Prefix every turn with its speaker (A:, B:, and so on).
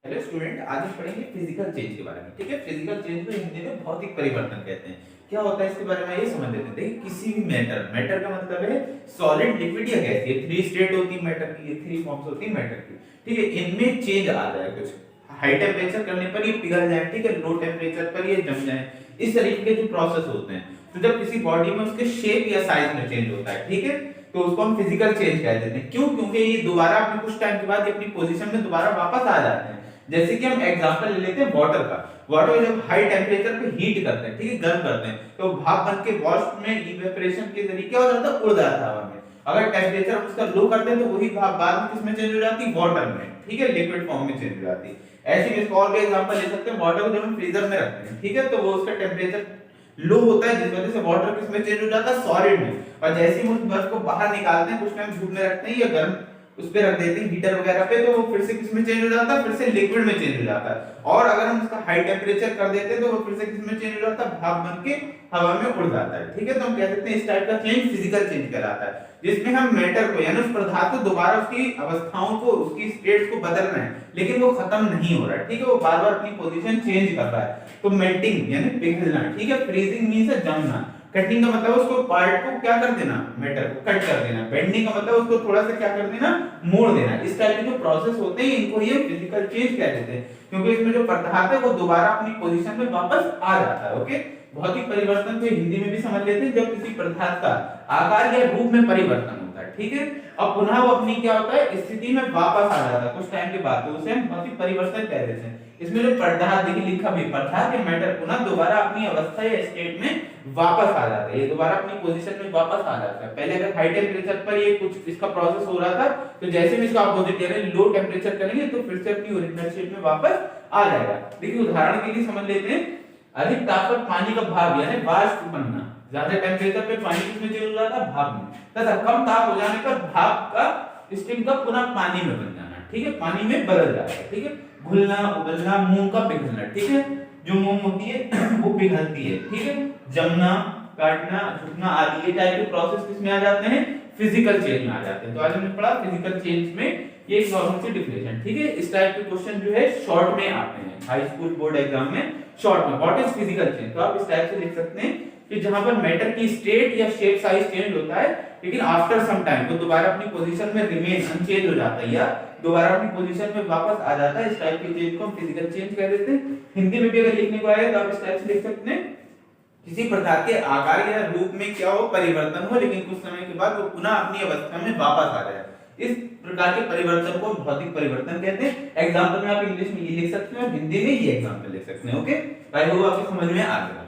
A: Hello student, आज हम पढ़ेंगे फिजिकल चेंज के बारे में। ठीक है, फिजिकल चेंज को हिंदी में भौतिक परिवर्तन कहते हैं। क्या होता है इसके बारे में ये समझ लेते हैं। देखिए, किसी भी मैटर का मतलब है सॉलिड, लिक्विड या गैस। ये थ्री स्टेट होती है मैटर की, ये थ्री फॉर्म्स होती है मैटर की। ठीक है, इनमें चेंज आ जाए कुछ, हाई टेम्परेचर करने पर ये पिघल जाए, ठीक है, लो टेम्परेचर पर ये जम जाए, इस तरीके के जो प्रोसेस होते हैं। तो जब किसी बॉडी में उसके शेप या साइज में चेंज होता है, ठीक है, तो उसको हम फिजिकल चेंज कह देते हैं। क्यों? क्योंकि ये दोबारा अपने कुछ टाइम के बाद अपनी पोजीशन में दोबारा वापस आ जाते हैं। जैसे कि हम एग्जांपल ले लेते हैं वाटर का। वाटर जब हाई टेम्परेचर पे हीट करते हैं, ठीक है, गर्म करते हैं, तो भाप बन के वाष्प में इवेपोरेशन के जरिए क्या हो जाता है, उड़ जाता है हवा में। अगर टेम्परेचर उसका लो करते हैं तो वही भाप बाद में किसमें चेंज हो जाती है, वाटर में, ठीक है, लिक्विड फॉर्म में चेंज हो जाती है। ऐसे में इसको और भी एग्जांपल ले सकते हैं। वाटर को जब हम फ्रीजर में रखते हैं, ठीक है, तो वो उसका टेम्परेचर लो होता है, जिस वजह से वाटर किसमें चेंज हो जाता है, सॉलिड में। और जैसे ही हम उस बर्फ को बाहर निकालते हैं, कुछ टाइम धूप में रखते हैं या गर्म उस पे रख देते हैं हीटर वगैरह पे, तो वो फिर से किसमें चेंज हो जाता है, फिर से लिक्विड में चेंज हो जाता है। और अगर हम उसका हाई टेम्परेचर कर देते हैं तो वो फिर से किसमें चेंज हो जाता है, भाप बन के हवा में उड़ जाता है। ठीक है, तो हम कह सकते हैं इस टाइप का चेंज फिजिकल चेंज कहलाता है, जिसमें हम मैटर को यानी उस पदार्थ को दोबारा उसकी अवस्थाओं को, उसकी स्टेट्स को बदल रहे हैं, लेकिन वो खत्म नहीं हो रहा है। ठीक है, वो बार-बार अपनी पोजीशन चेंज कर रहा है। तो मेल्टिंग यानी पिघलना, ठीक है, फ्रीजिंग मींस जमना। कटिंग का मतलब उसको पार्ट को क्या कर देना, मैटर को कट कर देना। बेंडिंग का मतलब उसको थोड़ा सा क्या कर देना, मोड़ देना। इस टाइप के जो प्रोसेस होते हैं इनको ये फिजिकल चेंज कह देते हैं, क्योंकि इसमें जो पदार्थ है वो दोबारा अपनी पोजीशन में वापस आ जाता है। ओके, भौतिक परिवर्तन को हिंदी में भी समझ लेते हैं, जब किसी पदार्थ का आकार या रूप में परिवर्तन होता है, ठीक है, और पुनः वो अपनी क्या होता है, स्थिति में वापस आ जाता है कुछ टाइम के बाद, तो उसे हम भौतिक परिवर्तन कह देते हैं। इसमें जो पदार्थ देखिए लिखा भी, पदार्थ या मैटर पुनः दोबारा अपनी अवस्था या स्टेट में वापस आ जाता है, ये दोबारा अपनी पोजीशन में वापस आ जाता है। पहले अगर हाई टेम्परेचर पर ये कुछ इसका प्रोसेस हो रहा था, तो जैसे हम इसका अपोजिट यानी लो टेम्परेचर करेंगे तो फिर से अपनी ओरिजिनल शेप में वापस आ जाएगा। देखिए उदाहरण के लिए समझ लेते हैं, अधिक ताप पर पानी का भाप यानी वाष्प बनना, ज्यादा टेम्परेचर पे पानी किसमें चेंज हो जाता है, भाप में, तथा कम ताप हो जाने पर भाप का स्टीम का पुनः पानी में बन जाना, ठीक है, पानी में बदल जाता है। ठीक है, घुलना, उबलना, मूंग का पिघलना, ठीक है, जो मूंग होती है वो पिघलती है, ठीक है, जमना, काटना, झुकना आदि ये टाइप के प्रोसेस किसमें आ जाते हैं, फिजिकल चेंज में आ जाते हैं। तो आज हमने पढ़ा फिजिकल चेंज में ये एक नॉर्मल सी डिफिनेशन। ठीक है, इस टाइप के क्वेश्चन जो है शॉर्ट में आते हैं हाई स्कूल बोर्ड एग्जाम में, शॉर्ट में व्हाट इज फिजिकल चेंज। तो आप इस टाइप से लिख सकते हैं कि जहां पर मैटर की स्टेट या शेप साइज चेंज होता है, लेकिन आफ्टर सम टाइम तो दोबारा अपनी पोजीशन में रिमेन अनचेंज हो जाता है या दोबारा अपनी पोजीशन में वापस आ जाता है। इस टाइप के चेंज को हम फिजिकल चेंज कह देते हैं। हिंदी में भी अगर लिखने को आए तो आप इस टाइप से लिख सकते हैं, किसी प्रकार के आकार या रूप में क्या हो, परिवर्तन हो, लेकिन कुछ समय के बाद वो पुनः अपनी अवस्था में वापस आ जाए। इस प्रकार के परिवर्तन को भौतिक परिवर्तन कहते हैं। एग्जांपल में आप इंग्लिश में ये लिख सकते हैं और हिंदी में ये एग्जांपल लिख सकते हैं। ओके, आई होप आपको समझ में आ गया।